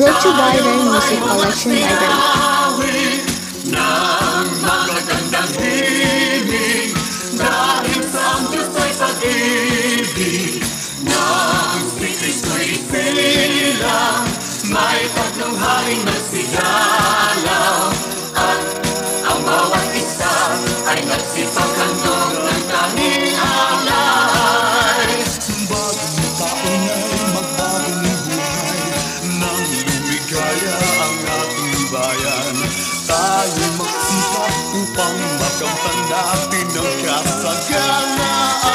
Brought to you by Rare Music Collection Library. Ng magagandang himig dahil sa ang Diyos ay pag-ibig ng si Kristo'y isilang may tatlong haring nagsigalaw at ang bawat isa ay nagsipaghandog ng tanging alay. Bagong taon ay magbagong buhay nang lumigaya ang ating bayan. Tayo magsikap upang makamtan natin ang kasaganaan.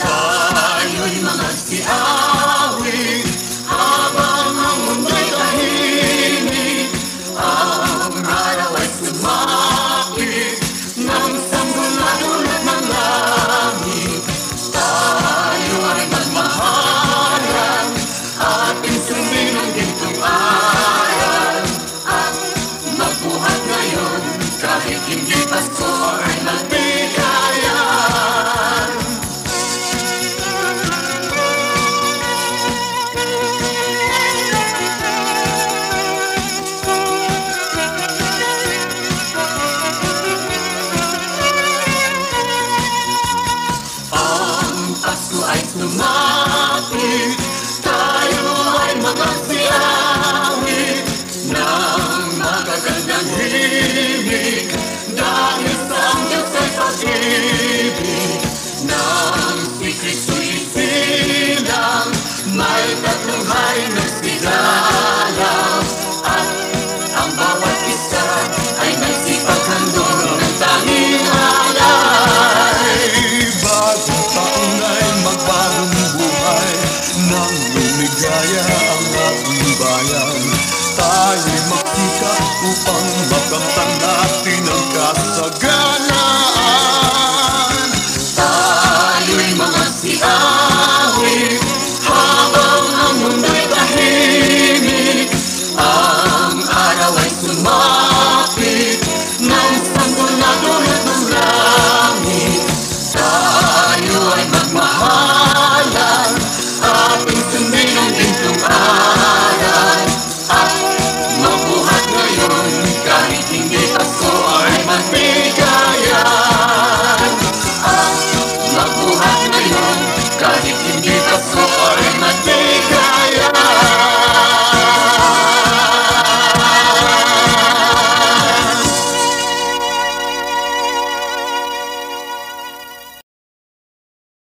Tayo'y magsiawit habang ang mundo'y tahimik. Ang araw ay sumakit ng sanggol-adulot ng langit. Tayo ay magmahalan ating sundin ang gintong aral at magbuhat ngayon kahit hindi Pasko ay magbigayan. Ang Pasko ay sumapit, tayo ay magsiawit ng magagandang himig dahil sa ang Diyos ay pag-ibig ng si Kristo'y isilang may tatlong haring nagsigalaw at ang bawat isa ay nagsipaghandog ng tanging alay. Bagong taon ay magbagong buhay nang lumigaya ang ating bayan. Tayo'y magsikap upang makamtan natin ang kasaganaan.